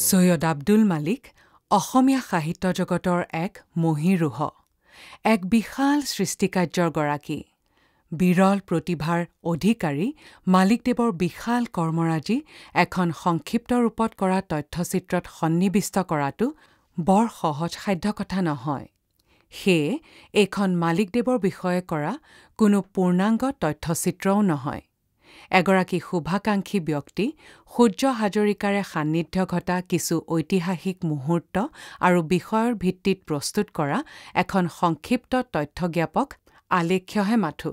সৈয়দ আব্দুল মালিক অসমীয়া সাহিত্য জগতৰ এক মহীৰুহ, এক বিশাল সৃষ্টিকাৰ্যৰ গৰাকী। বিৰল প্ৰতিভাৰ অধিকাৰী মালিকদেৱৰ বিশাল কৰ্মৰাজি এখন সংক্ষিপ্ত ৰূপত কৰা তথ্যচিত্ৰত সন্নিৱিষ্ট কৰাটো বৰ সহজসাধ্য কথা নহয়। সেয়ে এইখন মালিকদেৱৰ বিষয়ে কৰা কোনো পূৰ্ণাংগ তথ্যচিত্ৰও নহয়। এগৰাকী শুভাকাংক্ষী ব্যক্তি সূৰ্য হাজৰিকাৰে সান্নিধ্য ঘটা কিছু ঐতিহাসিক মুহূৰ্ত আৰু বিষয়ৰ ভিত্তিত প্ৰস্তুত কৰা এখন সংক্ষিপ্ত তথ্যজ্ঞাপক আলেখ্যহে মাথো।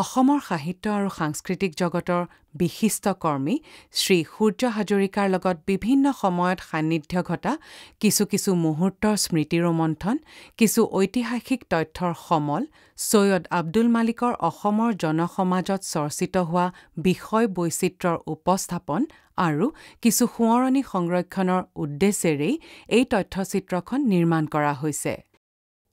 অসমৰ সাহিত্য আৰু সাংস্কৃতিক জগতৰ বিশিষ্ট কৰ্মী শ্ৰী সূৰ্য হাজৰিকাৰ লগত বিভিন্ন সময়ত সান্নিধ্য ঘটা কিছু মুহূৰ্তৰ স্মৃতিৰোমন্থন, কিছু ঐতিহাসিক তথ্যৰ সমল, সৈয়দ আব্দুল মালিকৰ অসমৰ জনসমাজত চৰ্চিত হোৱা বিষয় বৈচিত্ৰ্যৰ উপস্থাপন আৰু কিছু সোঁৱৰণি সংৰক্ষণৰ উদ্দেশ্যেৰেই এই তথ্যচিত্ৰখন নিৰ্মাণ কৰা হৈছে।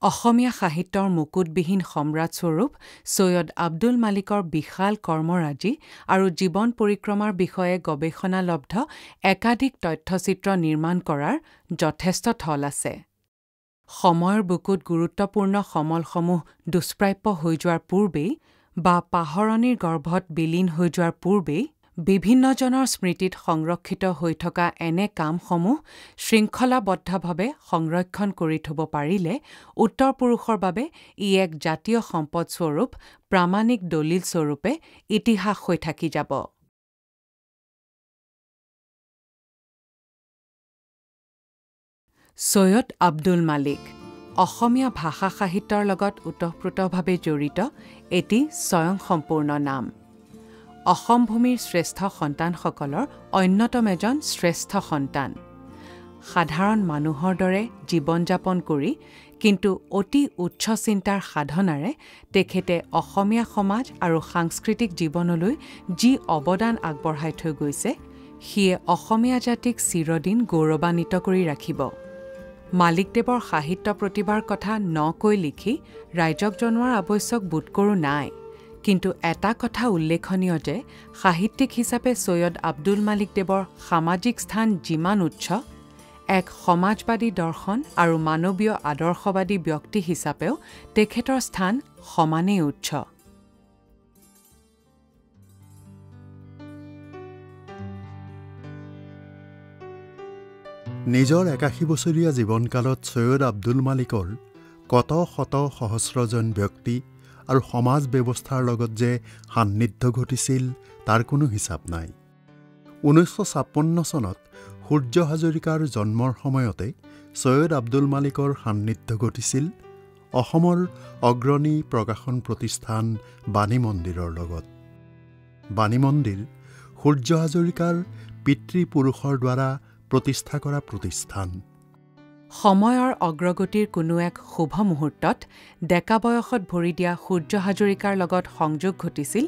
অসমীয়া সাহিত্যৰ মুকুটবিহীন সম্ৰাটস্বৰূপ সৈয়দ আব্দুল মালিকৰ বিশাল কৰ্মৰাজি আৰু জীৱন পৰিক্ৰমাৰ বিষয়ে গৱেষণালব্ধ একাধিক তথ্যচিত্ৰ নিৰ্মাণ কৰাৰ যথেষ্ট থল আছে। সময়ৰ বুকুত গুৰুত্বপূৰ্ণ সমলসমূহ দুষ্প্ৰাপ্য হৈ যোৱাৰ পূৰ্বেই বা পাহৰণিৰ গৰ্ভত বিলীন হৈ যোৱাৰ পূৰ্বেই বিভিন্নজনৰ স্মৃতিত সংৰক্ষিত হৈ থকা এনে কামসমূহ শৃংখলাবদ্ধভাৱে সংৰক্ষণ কৰি থব পাৰিলে উত্তৰ পুৰুষৰ বাবে ই এক জাতীয় সম্পদস্বৰূপ, প্ৰামাণিক দলিল স্বৰূপে ইতিহাস হৈ থাকি যাব। সৈয়দ আব্দুল মালিক অসমীয়া ভাষা সাহিত্যৰ লগত ওতঃপ্ৰোতভাৱে জড়িত এটি স্বয়ংসম্পূৰ্ণ নাম। অসম ভূমিৰ শ্ৰেষ্ঠ সন্তানসকলৰ অন্যতম এজন শ্ৰেষ্ঠ সন্তান। সাধাৰণ মানুহৰ দৰে জীৱন-যাপন কৰি কিন্তু অতি উচ্চ চিন্তাৰ সাধনাৰে তেখেতে অসমীয়া সমাজ আৰু সাংস্কৃতিক জীৱনলৈ যি অৱদান আগবঢ়াই থৈ গৈছে, সিয়ে অসমীয়া জাতিক চিৰদিন গৌৰৱান্বিত কৰি ৰাখিব। মালিকদেৱৰ সাহিত্য প্ৰতিভাৰ কথা নকৈ লিখি ৰাইজক জনোৱাৰ আৱশ্যক বোধ কৰোঁ নাই। কিন্তু এটা কথা উল্লেখনীয় যে সাহিত্যিক হিচাপে সৈয়দ আব্দুল মালিকদেৱৰ সামাজিক স্থান যিমান উচ্চ, এক সমাজবাদী দৰ্শন আৰু মানৱীয় আদৰ্শবাদী ব্যক্তি হিচাপেও তেখেতৰ স্থান সমানেই উচ্চ। নিজৰ ৮১ বছৰীয়া জীৱনকালত সৈয়দ আব্দুল মালিকৰ কত শত সহস্ৰজন ব্যক্তি আৰু সমাজ ব্যৱস্থাৰ লগত যে সান্নিধ্য ঘটিছিল তাৰ কোনো হিচাপ নাই। ১৯৫৬ চনত সূৰ্য হাজৰিকাৰ জন্মৰ সময়তে সৈয়দ আব্দুল মালিকৰ সান্নিধ্য ঘটিছিল অসমৰ অগ্ৰণী প্ৰকাশন প্ৰতিষ্ঠান বাণী মন্দিৰৰ লগত। বাণী মন্দিৰ সূৰ্য হাজৰিকাৰ পিতৃপুৰুষৰ দ্বাৰা প্ৰতিষ্ঠা কৰা প্ৰতিষ্ঠান। সময়ৰ অগ্ৰগতিৰ কোনো এক শুভ মুহূৰ্তত ডেকা বয়সত ভৰি দিয়া সূৰ্য হাজৰিকাৰ লগত সংযোগ ঘটিছিল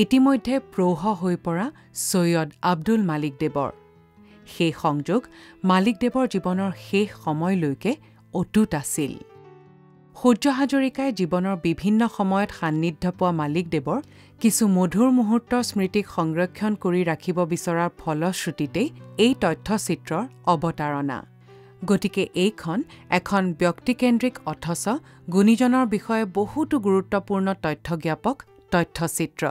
ইতিমধ্যে প্ৰৌঢ় হৈ পৰা সৈয়দ আব্দুল মালিকদেৱৰ। সেই সংযোগ মালিকদেৱৰ জীৱনৰ শেষ সময়লৈকে অটুট আছিল। সূৰ্য হাজৰিকাই জীৱনৰ বিভিন্ন সময়ত সান্নিধ্য পোৱা মালিকদেৱৰ কিছু মধুৰ মুহূৰ্তৰ স্মৃতিক সংৰক্ষণ কৰি ৰাখিব বিচৰাৰ ফলশ্ৰুতিতেই এই তথ্যচিত্ৰৰ অৱতাৰণা। গতিকে এইখন এখন ব্যক্তিকেন্দ্ৰিক অথচ গুণীজনৰ বিষয়ে বহুতো গুৰুত্বপূৰ্ণ তথ্যজ্ঞাপক তথ্যচিত্ৰ।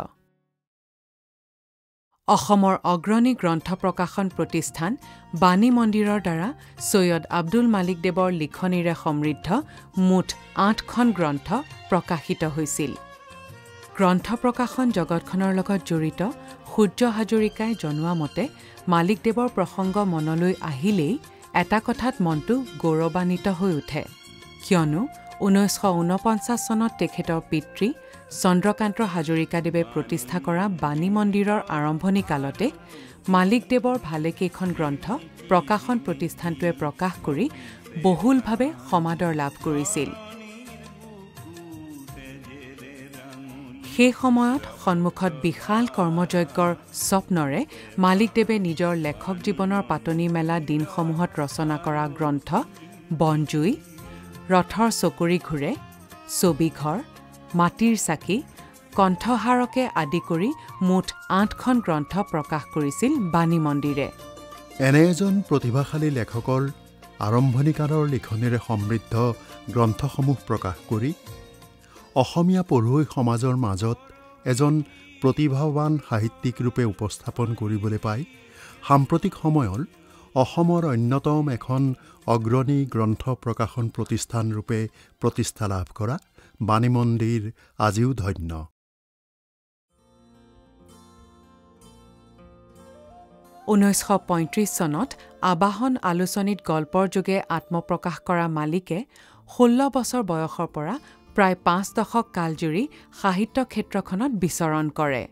অসমৰ অগ্ৰণী গ্ৰন্থ প্ৰকাশন প্ৰতিষ্ঠান বাণী মন্দিৰৰ দ্বাৰা সৈয়দ আব্দুল মালিকদেৱৰ লিখনিৰে সমৃদ্ধ মুঠ ৮খন গ্ৰন্থ প্ৰকাশিত হৈছিল। গ্ৰন্থ প্ৰকাশন জগতখনৰ লগত জড়িত সূৰ্য হাজৰিকাই জনোৱা মতে মালিকদেৱৰ প্ৰসংগ মনলৈ আহিলেই এটা কথাত মনটো গৌৰৱান্বিত হৈ উঠে, কিয়নো ১৯৪৯ চনত তেখেতৰ পিতৃ চন্দ্ৰকান্ত হাজৰিকাদেৱে প্ৰতিষ্ঠা কৰা বাণী মন্দিৰৰ আৰম্ভণি কালতে মালিকদেৱৰ ভালেকেইখন গ্ৰন্থ প্ৰকাশন প্ৰতিষ্ঠানটোৱে প্ৰকাশ কৰি বহুলভাৱে সমাদৰ লাভ কৰিছিল। সেই সময়ত সন্মুখত বিশাল কৰ্মযজ্ঞৰ স্বপ্নৰে মালিকদেৱে নিজৰ লেখক জীৱনৰ পাতনি মেলা দিনসমূহত ৰচনা কৰা গ্ৰন্থ বনজুই, ৰথৰ চকৰি ঘূৰে, ছবিঘৰ, মাটিৰ চাকি, কণ্ঠহাৰকে আদি কৰি মুঠ ৮খন গ্ৰন্থ প্ৰকাশ কৰিছিল বাণী মন্দিৰে। এনে এজন প্ৰতিভাশালী লেখকৰ আৰম্ভণিকালৰ লিখনিৰে সমৃদ্ধ গ্ৰন্থসমূহ প্ৰকাশ কৰি অসমীয়া পঢ়ুৱৈ সমাজৰ মাজত এজন প্ৰতিভাৱান সাহিত্যিক ৰূপে উপস্থাপন কৰিবলৈ পাই সাম্প্ৰতিক সময়ৰ অসমৰ অন্যতম এখন অগ্ৰণী গ্ৰন্থ প্ৰকাশন প্ৰতিষ্ঠান ৰূপে প্ৰতিষ্ঠা লাভ কৰা বাণী মন্দিৰ আজিও ধন্য। – 1935 চনত আবাহন আলোচনীত গল্পৰ যোগে আত্মপ্ৰকাশ কৰা মালিকে 16 বছৰ বয়সৰ পৰা প্ৰায় 5 দশক কালজুৰি সাহিত্য ক্ষেত্ৰখনত বিচৰণ কৰে।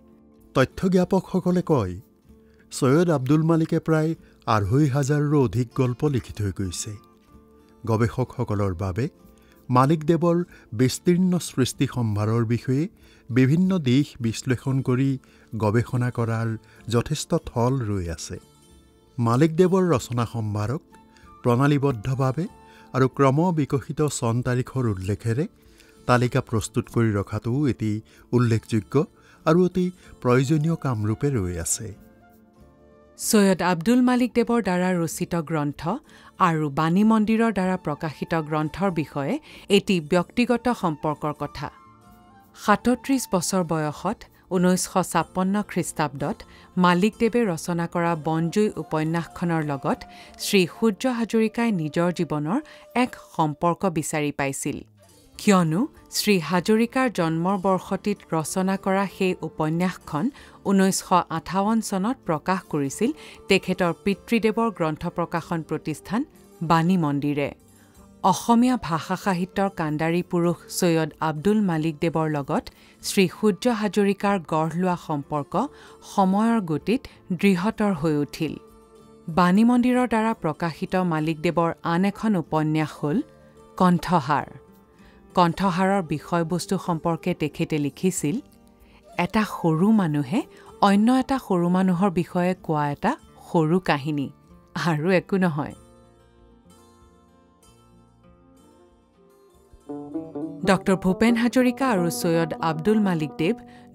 তথ্যজ্ঞাপকসকলে কয়, সৈয়দ আব্দুল মালিকে প্ৰায় 2,500ৰো অধিক গল্প লিখি থৈ গৈছে। গৱেষকসকলৰ বাবে মালিকদেৱৰ বিস্তীৰ্ণ সৃষ্টি সম্ভাৰৰ বিষয়ে বিভিন্ন দিশ বিশ্লেষণ কৰি গৱেষণা কৰাৰ যথেষ্ট থল ৰৈ আছে। মালিকদেৱৰ ৰচনা সম্ভাৰক প্ৰণালীবদ্ধভাৱে আৰু ক্ৰমবিকশিত চন তাৰিখৰ উল্লেখেৰে তালিকা প্ৰস্তুত কৰি ৰখাটো এটি উল্লেখযোগ্য আৰু অতি প্ৰয়োজনীয় কামৰূপে ৰৈ আছে। সৈয়দ আব্দুল মালিকদেৱৰ দ্বাৰা ৰচিত গ্ৰন্থ আৰু বাণী মন্দিৰৰ দ্বাৰা প্ৰকাশিত গ্ৰন্থৰ বিষয়ে এটি ব্যক্তিগত সম্পৰ্কৰ কথা। 37 বছৰ বয়সত 1956 খ্ৰীষ্টাব্দত মালিকদেৱে ৰচনা কৰা বনজুই উপন্যাসখনৰ লগত শ্ৰী সূৰ্য হাজৰিকাই নিজৰ জীৱনৰ এক সম্পৰ্ক বিচাৰি পাইছিল, কিয়নো শ্ৰী হাজৰিকাৰ জন্মৰ বৰ্ষটিত ৰচনা কৰা সেই উপন্যাসখন 1958 চনত প্ৰকাশ কৰিছিল তেখেতৰ পিতৃদেৱৰ গ্ৰন্থ প্ৰকাশন প্ৰতিষ্ঠান বাণী মন্দিৰে। অসমীয়া ভাষা সাহিত্যৰ কাণ্ডাৰী পুৰুষ সৈয়দ আব্দুল মালিকদেৱৰ লগত শ্ৰী সূৰ্য হাজৰিকাৰ গঢ় লোৱা সম্পৰ্ক সময়ৰ গতিত দৃঢ়তৰ হৈ উঠিল। বাণী মন্দিৰৰ দ্বাৰা প্ৰকাশিত মালিকদেৱৰ আন এখন উপন্যাস হ'ল কণ্ঠহাৰ। কণ্ঠহাৰৰ বিষয়বস্তু সম্পৰ্কে তেখেতে লিখিছিল, এটা সৰু মানুহে অন্য এটা সৰু মানুহৰ বিষয়ে কোৱা এটা সৰু কাহিনী, আৰু একো নহয়। ডক্টৰ ভূপেন হাজৰিকা আৰু সৈয়দ আব্দুল মালিকদেৱ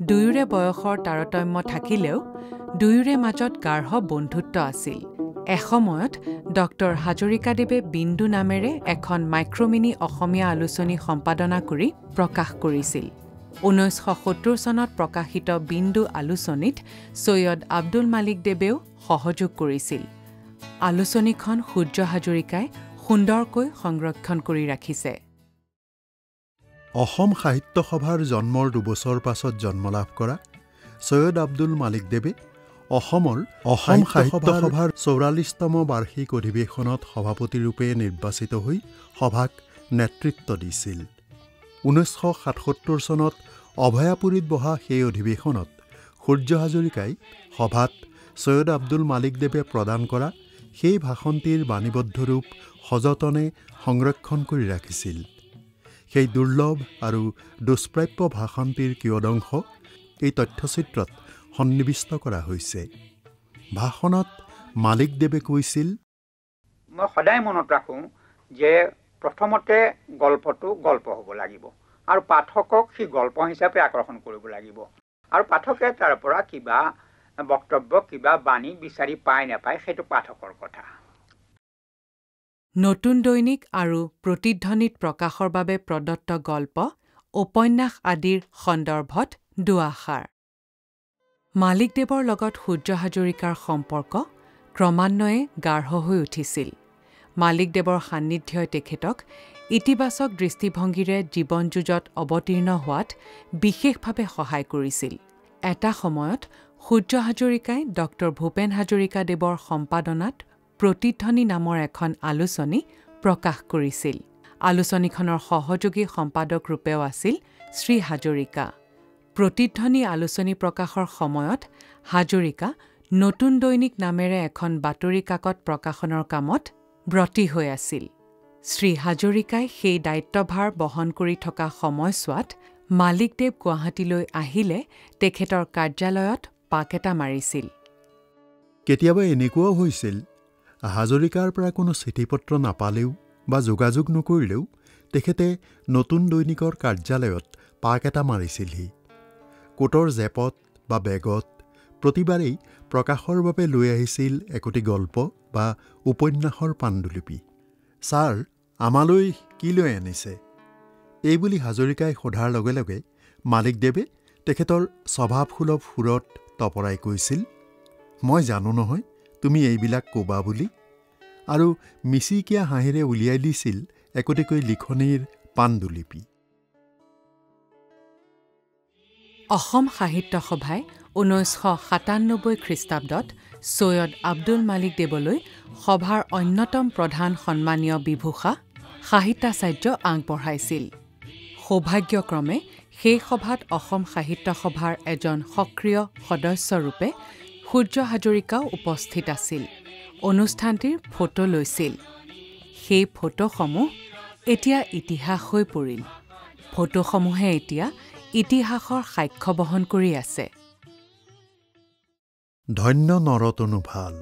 দুয়োৰে বয়সৰ তাৰতম্য থাকিলেও দুয়োৰে মাজত গাঢ় বন্ধুত্ব আছিল। এসময়ত ডক্টৰ হাজৰিকাদেৱে বিন্দু নামেৰে এখন মাইক্ৰমিনি অসমীয়া আলোচনী সম্পাদনা কৰি প্ৰকাশ কৰিছিল। 1970 চনত প্ৰকাশিত বিন্দু আলোচনীত সৈয়দ আব্দুল মালিকদেৱেও সহযোগ কৰিছিল। আলোচনীখন সূৰ্য হাজৰিকাই সুন্দৰকৈ সংৰক্ষণ কৰি ৰাখিছে। অসম সাহিত্য সভাৰ জন্মৰ 2 বছৰ পাছত জন্ম লাভ কৰা সৈয়দ আব্দুল মালিকদেৱে অসম সাহিত্য সভাৰ 44তম বাৰ্ষিক অধিৱেশনত সভাপতিৰূপে নিৰ্বাচিত হৈ সভাক নেতৃত্ব দিছিল। 1977 চনত অভয়াপুৰীত বহা সেই অধিৱেশনত সূৰ্য হাজৰিকাই সভাত সৈয়দ আব্দুল মালিকদেৱে প্ৰদান কৰা সেই ভাষণটিৰ বাণীবদ্ধ ৰূপ সযতনে সংৰক্ষণ কৰি ৰাখিছিল। সেই দুৰ্লভ আৰু দুষ্প্ৰাপ্য ভাষণটিৰ কিয়দংশ এই তথ্যচিত্ৰত সন্নিৱিষ্ট কৰা হৈছে। ভাষণত মালিকদেৱে কৈছিল, মই সদায় মনত ৰাখোঁ যে প্ৰথমতে গল্পটো গল্প হ'ব লাগিব আৰু পাঠকক সেই গল্প হিচাপে আকৰ্ষণ কৰিব লাগিব, আৰু পাঠকে তাৰ পৰা কিবা বক্তব্য কিবা বাণী বিচাৰি পায় নাপায় সেইটো পাঠকৰ কথা। নতুন দৈনিক আৰু প্ৰতিধ্বনিত প্ৰকাশৰ বাবে প্ৰদত্ত গল্প, উপন্যাস আদিৰ সন্দৰ্ভত দুআষাৰ। মালিকদেৱৰ লগত সূৰ্য হাজৰিকাৰ সম্পৰ্ক ক্ৰমান্বয়ে গাঢ় হৈ উঠিছিল। মালিকদেৱৰ সান্নিধ্যই তেখেতক ইতিবাচক দৃষ্টিভংগীৰে জীৱন যুঁজত অৱতীৰ্ণ হোৱাত বিশেষভাৱে সহায় কৰিছিল। এটা সময়ত সূৰ্য হাজৰিকাই ডক্টৰ ভূপেন হাজৰিকাদেৱৰ সম্পাদনাত প্ৰতিধ্বনি নামৰ এখন আলোচনী প্ৰকাশ কৰিছিল। আলোচনীখনৰ সহযোগী সম্পাদক ৰূপেও আছিল শ্ৰী হাজৰিকা। প্ৰতিধ্বনি আলোচনী প্ৰকাশৰ সময়ত হাজৰিকা নতুন দৈনিক নামেৰে এখন বাতৰি কাকত প্ৰকাশনৰ কামত ব্ৰতী হৈ আছিল। শ্ৰী হাজৰিকাই সেই দায়িত্বভাৰ বহন কৰি থকা সময়ছোৱাত মালিকদেৱ গুৱাহাটীলৈ আহিলে তেখেতৰ কাৰ্যালয়ত পাক এটা মাৰিছিল। কেতিয়াবা এনেকুৱাও হৈছিল, হাজৰিকাৰ পৰা কোনো চিঠি পত্ৰ নাপালেও বা যোগাযোগ নকৰিলেও তেখেতে নতুন দৈনিকৰ কাৰ্যালয়ত পাক এটা মাৰিছিলহি। কোটৰ জেপত বা বেগত প্ৰতিবাৰেই প্ৰকাশৰ বাবে লৈ আহিছিল একোটি গল্প বা উপন্যাসৰ পাণ্ডুলিপি। ছাৰ, আমালৈ কি লৈ আনিছে? এইবুলি হাজৰিকাই সোধাৰ লগে লগে মালিকদেৱে তেখেতৰ স্বভাৱসুলভ সুৰত তপৰাই কৈছিল, মই জানো নহয় তুমি এইবিলাক ক'বা বুলি, আৰু মিচিকীয়া হাঁহিৰে উলিয়াই দিছিল একোটিকৈ লিখনিৰ পাণ্ডুলিপি। অসম সাহিত্য সভাই 1997 খ্ৰীষ্টাব্দত ছৈয়দ আব্দুল মালিক দেৱলৈ সভাৰ অন্যতম প্ৰধান সন্মানীয় বিভূষা সাহিত্যাচাৰ্য আগবঢ়াইছিল। সৌভাগ্যক্ৰমে সেই সভাত অসম সাহিত্য সভাৰ এজন সক্ৰিয় সদস্যৰূপে সূৰ্য হাজৰিকাও উপস্থিত আছিল। অনুষ্ঠানটিৰ ফটো লৈছিল। সেই ফটোসমূহ এতিয়া ইতিহাস হৈ পৰিল। ফটোসমূহে এতিয়া ইতিহাসৰ সাক্ষ্য বহন কৰি আছে। ধন্য নৰতনু ভাল।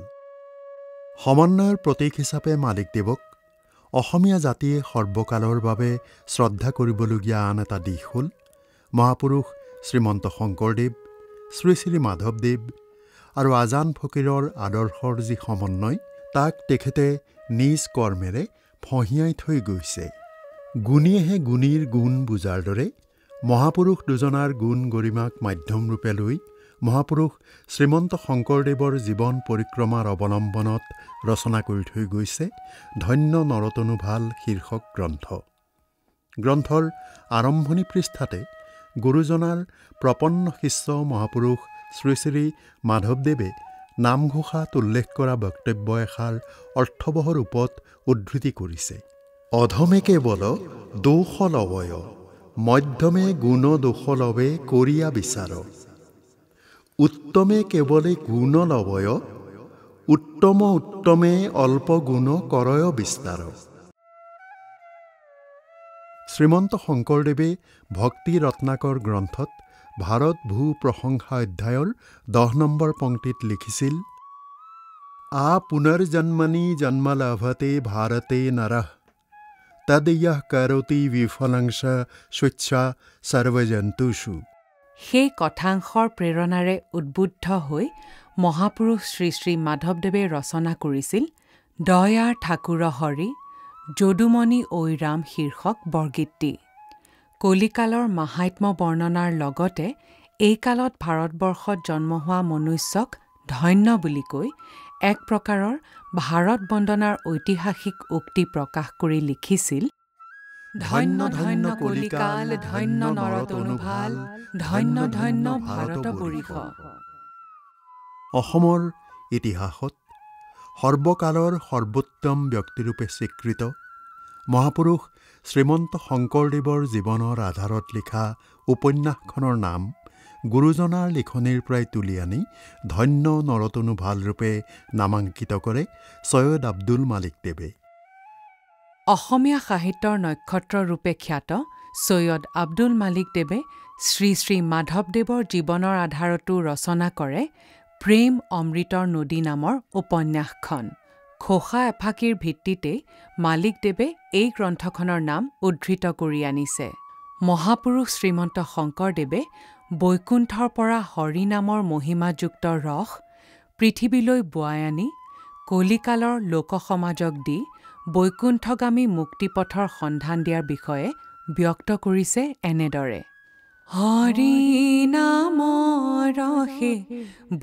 সমন্বয়ৰ প্ৰতীক হিচাপে মালিকদেৱক অসমীয়া জাতিয়ে সৰ্বকালৰ বাবে শ্ৰদ্ধা কৰিবলগীয়া আন এটা দিশ হ'ল মহাপুৰুষ শ্ৰীমন্ত শংকৰদেৱ, শ্ৰী শ্ৰী মাধৱদেৱ আৰু আজান ফকীৰৰ আদৰ্শৰ যি সমন্বয়, তাক তেখেতে নিজ কৰ্মেৰে ফঁহিয়াই থৈ গৈছে। গুণীয়েহে গুণীৰ গুণ বুজাৰ দৰে মহাপুৰুষ দুজনাৰ গুণ গৰিমাক মাধ্যমৰূপে লৈ মহাপুৰুষ শ্ৰীমন্ত শংকৰদেৱৰ জীৱন পৰিক্ৰমাৰ অৱলম্বনত ৰচনা কৰি থৈ গৈছে ধন্য নৰতনু ভাল শীৰ্ষক গ্ৰন্থ। গ্ৰন্থৰ আৰম্ভণি পৃষ্ঠাতে গুৰুজনাৰ প্ৰপন্ন শিষ্য মহাপুৰুষ শ্ৰী শ্ৰী মাধৱদেৱে নামঘোষাত উল্লেখ কৰা বক্তব্য এষাৰ অৰ্থবহ ৰূপত উদ্ধৃতি কৰিছে। অধমে কেৱল দোষ লবয়, মধ্যমে গুণ দোষ লবে কৰিয়া বিচাৰ। উত্তমে কেৱলে গুণ লবয়, উত্তমে অল্প গুণ কৰয় বিস্তাৰ। শ্ৰীমন্ত শংকৰদেৱে ভক্তি ৰত্নাকৰ গ্ৰন্থত ভাৰত ভূ প্ৰশংসা অধ্যায়ৰ 10 নম্বৰ পংক্তিত লিখিছিল, আ পুনৰ্জন্মনি জন্মলাভতে ভাৰতে নৰঃ তদয়ঃ কৰতি বিফলাংশ স্বেচ্ছা সৰ্বজন্তুষু। সেই কথাংশৰ প্ৰেৰণাৰে উদ্বুদ্ধ হৈ মহাপুৰুষ শ্ৰী শ্ৰী মাধৱদেৱে ৰচনা কৰিছিল দয়াৰ ঠাকুৰ হৰি যদুমণি ঐ ৰাম শীৰ্ষক বৰগীতটি। কলিকালৰ মাহাত্ম্য বৰ্ণনাৰ লগতে এই কালত ভাৰতবৰ্ষত জন্ম হোৱা মনুষ্যক ধন্য বুলি কৈ এক প্ৰকাৰৰ ভাৰত বন্দনাৰ ঐতিহাসিক উক্তি প্ৰকাশ কৰি লিখিছিল, ধন্য ধন্য কলিকাল, ধন্য নৰতনু ভাল, ধন্য ধন্য ভাৰত বৰিষ। অসমৰ ইতিহাসত সৰ্বকালৰ সৰ্বোত্তম ব্যক্তিৰূপে স্বীকৃত মহাপুৰুষ শ্ৰীমন্ত শংকৰদেৱৰ জীৱনৰ আধাৰত লিখা উপন্যাসখনৰ নাম গুৰুজনাৰ লিখনিৰ পৰাই তুলি আনি ধন্য নৰতনু ভাল ৰূপে নামাংকিত কৰে ছৈয়দ আব্দুল মালিকদেৱে। অসমীয়া সাহিত্যৰ নক্ষত্ৰ ৰূপে খ্যাত ছৈয়দ আব্দুল মালিকদেৱে শ্ৰী শ্ৰী মাধৱদেৱৰ জীৱনৰ আধাৰতো ৰচনা কৰে প্ৰেম অমৃতৰ নদী নামৰ উপন্যাসখন। খোসা এফাঁকিৰ ভিত্তিতেই মালিকদেৱে এই গ্ৰন্থখনৰ নাম উদ্ধৃত কৰি আনিছে। মহাপুৰুষ শ্ৰীমন্ত শংকৰদেৱে বৈকুণ্ঠৰ পৰা হৰি নামৰ মহিমাযুক্ত ৰস পৃথিৱীলৈ বোৱাই আনি কলিকালৰ লোকসমাজক দি বৈকুণ্ঠগামী মুক্তিপথৰ সন্ধান দিয়াৰ বিষয়ে ব্যক্ত কৰিছে এনেদৰে, হৰি নামৰ ৰসে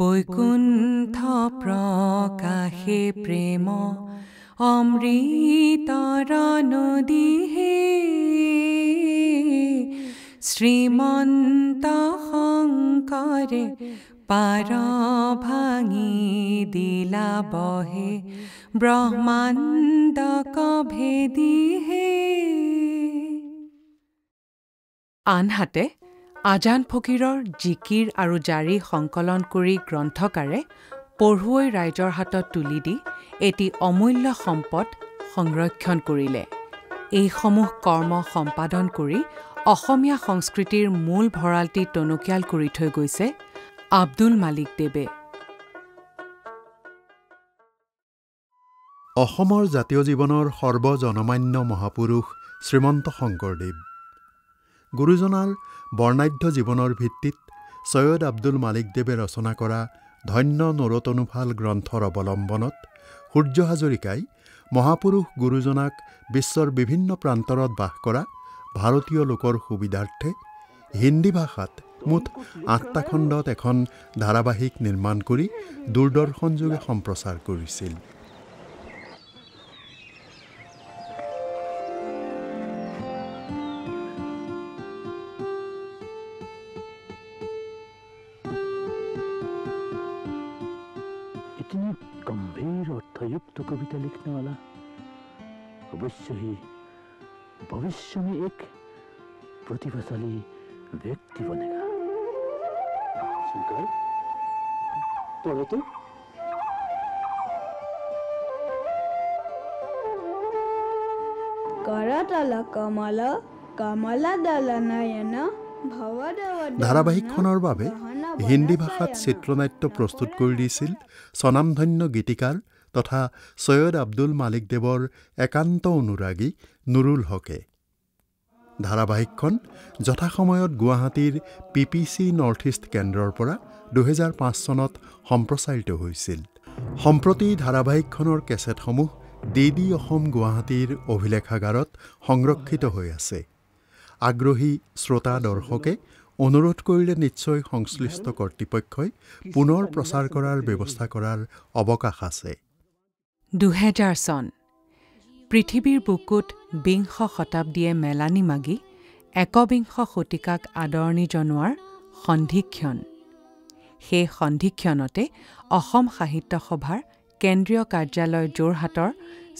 বৈকুণ্ঠ প্ৰকাশে প্ৰেম অমৃতৰ নদী হে শ্ৰীমন্ত শংকৰে পাৰ ভাঙি দিলা বহে ব্ৰহ্মাণ্ডক ভেদী হে। আনহাতে আজান ফকীৰৰ জিকিৰ আৰু জাৰি সংকলন কৰি গ্ৰন্থকাৰে পঢ়ুৱৈ ৰাইজৰ হাতত তুলি দি এটি অমূল্য সম্পদ সংৰক্ষণ কৰিলে। এইসমূহ কৰ্ম সম্পাদন কৰি অসমীয়া সংস্কৃতিৰ মূল ভঁৰালটি টনকিয়াল কৰি থৈ গৈছে আব্দুল মালিক দেৱে। অসমৰ জাতীয় জীৱনৰ সৰ্বজনমান্য মহাপুৰুষ শ্ৰীমন্ত শংকৰদেৱ। গুৰুজনাৰ বৰ্ণাঢ্য জীৱনৰ ভিত্তিত ছৈয়দ আব্দুল মালিক দেৱে ৰচনা কৰা ধন্য নৰোতনোফাল গ্ৰন্থৰ অৱলম্বনত সূৰ্য হাজৰিকাই মহাপুৰুষ গুৰুজনাক বিশ্বৰ বিভিন্ন প্ৰান্তৰত বাস কৰা ভাৰতীয় লোকৰ সুবিধাৰ্থে হিন্দী ভাষাত মুঠ ৮টা খণ্ডত এখন ধাৰাবাহিক নিৰ্মাণ কৰি দূৰদৰ্শনযোগে সম্প্ৰচাৰ কৰিছিল। इतनी गंभीर और अर्थयुक्त कविता लिखने वाला अवश्य ही भविष्य में एक प्रतिभाशाली व्यक्ति बनेगा। शंकर, पढ़ो तो। करतल कमल कमलदल नयन ধাৰাবাহিকখনৰ বাবে হিন্দী ভাষাত চিত্ৰনাট্য প্ৰস্তুত কৰি দিছিল স্বনামধন্য গীতিকাৰ তথা ছৈয়দ আব্দুল মালিক দেৱৰ একান্ত অনুৰাগী নুৰুল হকে। ধাৰাবাহিকখন যথাসময়ত গুৱাহাটীৰ PPC নৰ্থ ইষ্ট কেন্দ্ৰৰ পৰা 2005 চনত সম্প্ৰচাৰিত হৈছিল। সম্প্ৰতি ধাৰাবাহিকখনৰ কেছেটসমূহ DD অসম গুৱাহাটীৰ অভিলেখাগাৰত সংৰক্ষিত হৈ আছে। আগ্ৰহী শ্ৰোতা দৰ্শকে অনুৰোধ কৰিলে নিশ্চয় সংশ্লিষ্ট কৰ্তৃপক্ষই পুনৰ প্ৰচাৰ কৰাৰ ব্যৱস্থা কৰাৰ অৱকাশ আছে। 2000 চন পৃথিৱীৰ বুকুত বিংশ শতাব্দীয়ে মেলানি মাগি একবিংশ শতিকাক আদৰণি জনোৱাৰ সন্ধিক্ষণ। সেই সন্ধিক্ষণতে অসম সাহিত্য সভাৰ কেন্দ্ৰীয় কাৰ্যালয় যোৰহাটৰ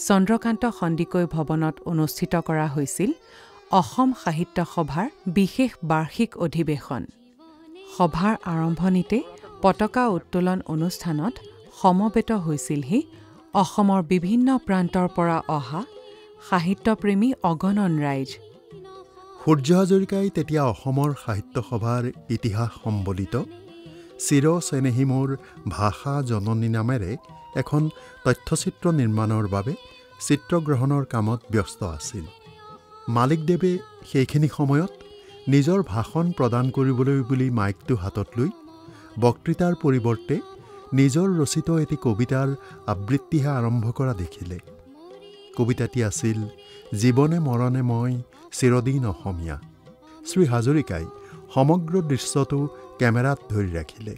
চন্দ্ৰকান্ত সন্দিকৈ ভৱনত অনুষ্ঠিত কৰা হৈছিল অসম সাহিত্য সভাৰ বিশেষ বাৰ্ষিক অধিৱেশন। সভাৰ আৰম্ভণিতে পতাকা উত্তোলন অনুষ্ঠানত সমবেত হৈছিলহি অসমৰ বিভিন্ন প্ৰান্তৰ পৰা অহা সাহিত্যপ্ৰেমী অগণন ৰাইজ। সূৰ্য হাজৰিকাই তেতিয়া অসমৰ সাহিত্য সভাৰ ইতিহাস সম্বলিত চিৰ চেনেহী মোৰ ভাষা জননী নামেৰে এখন তথ্যচিত্ৰ নিৰ্মাণৰ বাবে চিত্ৰগ্ৰহণৰ কামত ব্যস্ত আছিল। মালিক দেৱে সেইখিনি সময়ত নিজৰ ভাষণ প্ৰদান কৰিবলৈ বুলি মাইকটো হাতত লৈ বক্তৃতাৰ পৰিৱৰ্তে নিজৰ ৰচিত এটি কবিতাৰ আবৃত্তিহে আৰম্ভ কৰা দেখিলে। কবিতাটি আছিল জীৱনে মৰণে মই চিৰদিন অসমীয়া। শ্ৰী হাজৰিকাই সমগ্ৰ দৃশ্যটো কেমেৰাত ধৰি ৰাখিলে।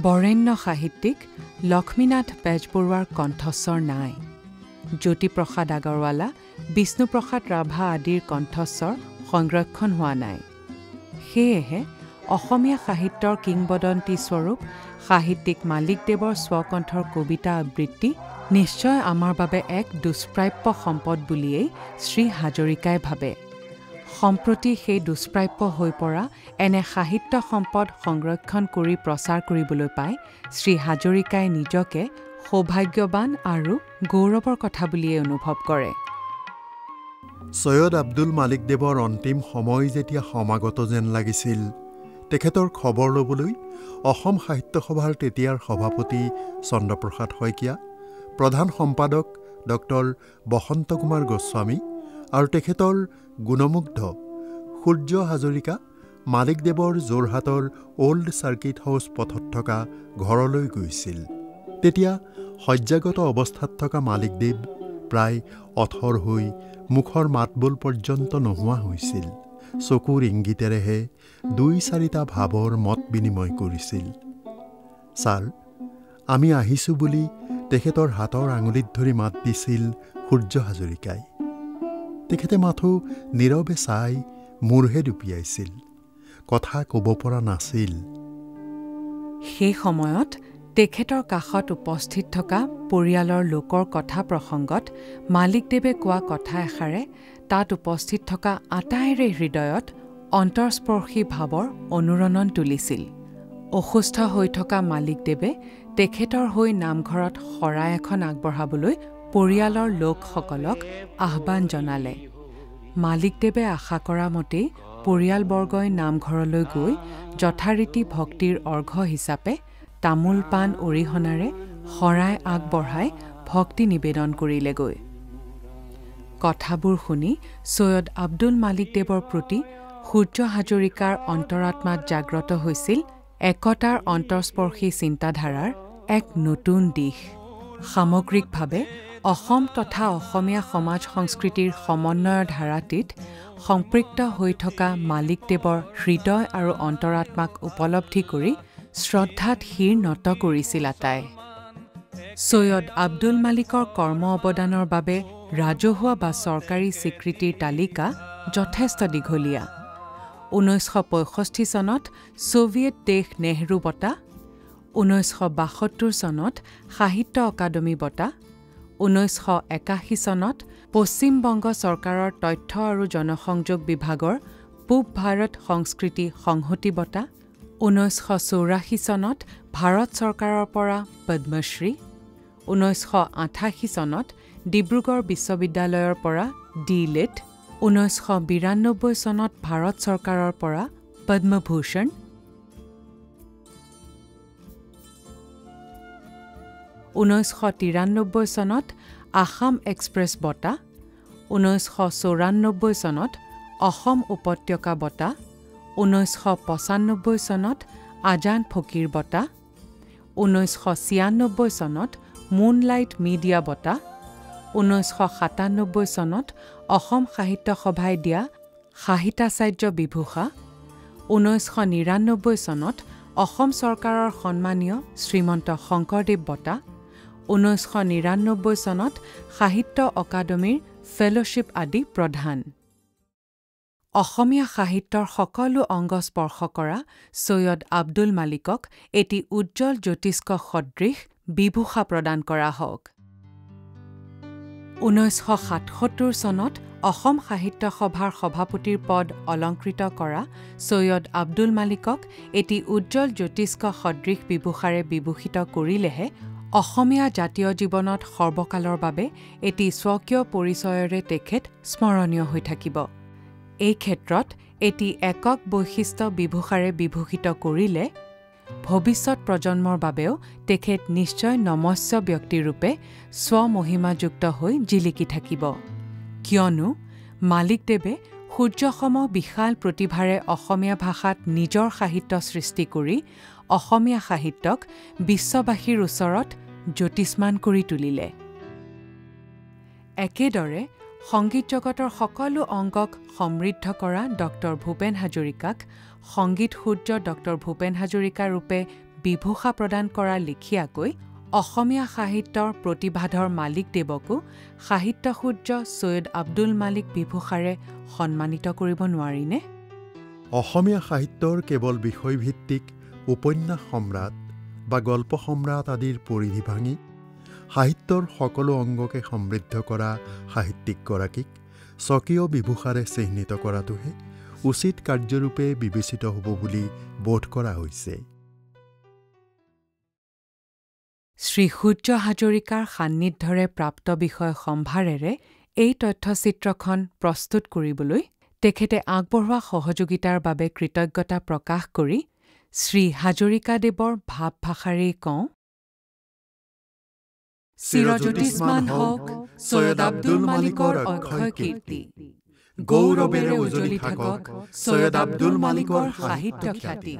বৰেণ্য সাহিত্যিক লক্ষ্মীনাথ বেজবৰুৱাৰ কণ্ঠস্বৰ নাই। জ্যোতিপ্ৰসাদ আগৰৱালা, বিষ্ণুপ্ৰসাদ ৰাভা আদিৰ কণ্ঠস্বৰ সংৰক্ষণ হোৱা নাই। সেয়েহে অসমীয়া সাহিত্যৰ কিংবদন্তী স্বৰূপ সাহিত্যিক মালিক দেৱৰ স্বকণ্ঠৰ কবিতা আবৃত্তি নিশ্চয় আমাৰ বাবে এক দুষ্প্ৰাপ্য সম্পদ বুলিয়েই শ্ৰী হাজৰিকাই ভাবে। সম্প্ৰতি সেই দুষ্প্ৰাপ্য হৈ পৰা এনে সাহিত্য সম্পদ সংৰক্ষণ কৰি প্ৰচাৰ কৰিবলৈ পাই শ্ৰী হাজৰিকাই নিজকে সৌভাগ্যৱান আৰু গৌৰৱৰ কথা বুলিয়েই অনুভৱ কৰে। ছৈয়দ আব্দুল মালিক দেৱৰ অন্তিম সময় যেতিয়া সমাগত যেন লাগিছিল, তেখেতৰ খবৰ ল'বলৈ অসম সাহিত্য সভাৰ তেতিয়াৰ সভাপতি চন্দ্ৰপ্ৰসাদ শইকীয়া, প্ৰধান সম্পাদক ডক্টৰ বসন্ত কুমাৰ গোস্বামী আৰু তেখেতৰ গুণমুগ্ধ সূৰ্য হাজৰিকা মালিক দেৱৰ যোৰহাটৰ অল্ড চাৰ্কিট হাউচ পথত থকা ঘৰলৈ গৈছিল। তেতিয়া শয্যাগত অৱস্থাত থকা মালিক দেৱ প্ৰায় অথৰ হৈ মুখৰ মাতবোল পৰ্যন্ত নোহোৱা হৈছিল। চকুৰ ইংগিতেৰেহে 2-4টা ভাৱৰ মত বিনিময় কৰিছিল। ছাৰ, আমি আহিছোঁ বুলি তেখেতৰ হাতৰ আঙুলিত ধৰি মাত দিছিল সূৰ্য হাজৰিকাই। তেখেতে মাথো নীৰৱে চাই মূৰহে দুপিয়াইছিল, কথা ক'ব পৰা নাছিল। সেই সময়ত তেখেতৰ কাষত উপস্থিত থকা পৰিয়ালৰ লোকৰ কথা প্ৰসংগত মালিকদেৱে কোৱা কথা এষাৰে তাত উপস্থিত থকা আটাইৰে হৃদয়ত অন্তৰস্পৰ্শী ভাৱৰ অনুৰণন তুলিছিল। অসুস্থ হৈ থকা মালিকদেৱে তেখেতৰ হৈ নামঘৰত শৰাই এখন আগবঢ়াবলৈ পৰিয়ালৰ লোকসকলক আহ্বান জনালে। মালিকদেৱে আশা কৰা মতেই পৰিয়ালবৰ্গই নামঘৰলৈ গৈ যথাৰীতি ভক্তিৰ অৰ্ঘ্য হিচাপে তামোল পাণ অৰিহণাৰে শৰাই আগবঢ়াই ভক্তি নিবেদন কৰিলেগৈ। কথাবোৰ শুনি ছৈয়দ আব্দুল মালিকদেৱৰ প্ৰতি সূৰ্য হাজৰিকাৰ অন্তৰাত্মাত জাগ্ৰত হৈছিল একতাৰ অন্তৰস্পৰ্শী চিন্তাধাৰাৰ এক নতুন দিশ। সামগ্ৰিকভাৱে অসম তথা অসমীয়া সমাজ সংস্কৃতিৰ সমন্বয়ৰ ধাৰাটিত সম্পৃক্ত হৈ থকা মালিকদেৱৰ হৃদয় আৰু অন্তৰাত্মাক উপলব্ধি কৰি শ্ৰদ্ধাত শিৰ নত কৰিছিল আটাই। ছৈয়দ আব্দুল মালিকৰ কৰ্ম অৱদানৰ বাবে ৰাজহুৱা বা চৰকাৰী স্বীকৃতিৰ তালিকা যথেষ্ট দীঘলীয়া। 1965 চনত ছোভিয়েট দেশ নেহৰু বঁটা, 1972 চনত সাহিত্য অকাডেমী বঁটা, 1981 চনত পশ্চিমবংগ চৰকাৰৰ তথ্য আৰু জনসংযোগ বিভাগৰ পূব ভাৰত সংস্কৃতি সংহতি বঁটা, 1984 চনত ভাৰত চৰকাৰৰ পৰা পদ্মশ্ৰী, 1988 চনত ডিব্ৰুগড় বিশ্ববিদ্যালয়ৰ পৰা ডি.লিট, 1992 চনত ভাৰত চৰকাৰৰ পৰা পদ্মভূষণ, 1993 চনত আসাম এক্সপ্ৰেছ বঁটা, 1994 চনত অসম উপত্যকা বঁটা, 1995 চনত আজান ফকীৰ বঁটা, 1996 চনত মুনলাইট মিডিয়া বঁটা, 1997 চনত অসম সাহিত্য সভাই দিয়া সাহিত্যাচাৰ্য বিভূষা, 1999 চনত অসম চৰকাৰৰ সন্মানীয় শ্ৰীমন্ত শংকৰদেৱ বঁটা, 1999 চনত সাহিত্য অকাডেমীৰ ফেলোশ্বিপ আদি প্ৰদান। অসমীয়া সাহিত্যৰ সকলো অংগ স্পৰ্শ কৰা ছৈয়দ আব্দুল মালিকক এটি উজ্জ্বল জ্যোতিষ্ক সদৃশ বিভূষা প্ৰদান কৰা হওক। 1977 চনত অসম সাহিত্য সভাৰ সভাপতিৰ পদ অলংকৃত কৰা ছৈয়দ আব্দুল মালিকক এটি উজ্জ্বল জ্যোতিষ্ক সদৃশ বিভূষাৰে বিভূষিত কৰিলেহে অসমীয়া জাতীয় জীৱনত সৰ্বকালৰ বাবে এটি স্বকীয় পৰিচয়ৰে তেখেত স্মৰণীয় হৈ থাকিব। এই ক্ষেত্ৰত এটি একক বৈশিষ্ট্য বিভূষাৰে বিভূষিত কৰিলে ভৱিষ্যত প্ৰজন্মৰ বাবেও তেখেত নিশ্চয় নমস্য ব্যক্তিৰূপে স্বমহিমাযুক্ত হৈ জিলিকি থাকিব। কিয়নো মালিকদেৱে সূৰ্যসম বিশাল প্ৰতিভাৰে অসমীয়া ভাষাত নিজৰ সাহিত্য সৃষ্টি কৰি অসমীয়া সাহিত্যক বিশ্ববাসীৰ ওচৰত জ্যোতিষ্মান কৰি তুলিলে। একেদৰে সংগীত জগতৰ সকলো অংগক সমৃদ্ধ কৰা ড ভূপেন হাজৰিকাক সংগীত সূৰ্য ড ভূপেন হাজৰিকা ৰূপে বিভূষা প্ৰদান কৰা লেখীয়াকৈ অসমীয়া সাহিত্যৰ প্ৰতিভাধৰ মালিকদেৱকো সাহিত্য সূৰ্য ছৈয়দ আব্দুল মালিক বিভূষাৰে সন্মানিত কৰিব নোৱাৰিনে? অসমীয়া সাহিত্যৰ কেৱল বিষয়ভিত্তিক উপন্যাস সম্ৰাট বা গল্প সম্ৰাট আদিৰ পৰিধি ভাঙি সাহিত্যৰ সকলো অংগকে সমৃদ্ধ কৰা সাহিত্যিকগৰাকীক স্বকীয় বিভূষাৰে চিহ্নিত কৰাটোহে উচিত কাৰ্যৰূপে বিবেচিত হ'ব বুলি বোধ কৰা হৈছে। শ্ৰী সূৰ্য হাজৰিকাৰ সান্নিধ্যৰে প্ৰাপ্ত বিষয় সম্ভাৰেৰে এই তথ্যচিত্ৰখন প্ৰস্তুত কৰিবলৈ তেখেতে আগবঢ়োৱা সহযোগিতাৰ বাবে কৃতজ্ঞতা প্ৰকাশ কৰি শ্ৰী হাজৰিকাদেৱৰ ভাৱভাষাৰেই কওঁ, চিৰজ্যোতিষ্মান হওক ছৈয়দ আব্দুল মালিকৰ অক্ষয় কীৰ্তি, গৌৰৱেৰে উজ্বলি থাকক ছৈয়দ আব্দুল মালিকৰ সাহিত্য খ্যাতি,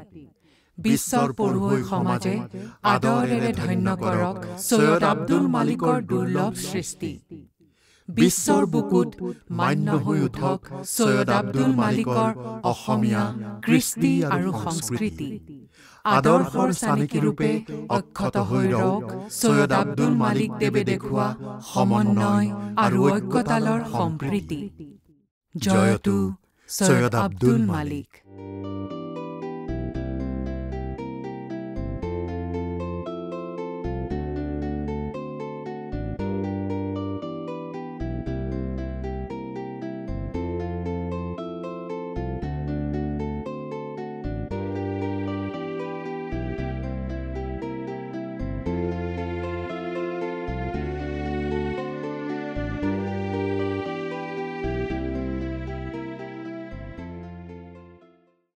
বিশ্বৰ পঢ়ুৱৈ সমাজে আদৰেৰে ধন্য কৰক ছৈয়দ আব্দুল মালিকৰ দুৰ্লভ সৃষ্টি, বিশ্বৰ বুকুত মান্য হৈ উঠক ছৈয়দ আব্দুল মালিকৰ অসমীয়া কৃষ্টি আৰু সংস্কৃতি, আদৰ্শৰ চানিকীৰূপে অক্ষত হৈ ৰওক ছৈয়দ আব্দুল মালিক দেৱে দেখুওৱা সমন্বয় আৰু ঐক্যতালৰ সম্প্ৰীতি। জয়তু ছৈয়দ আব্দুল মালিক।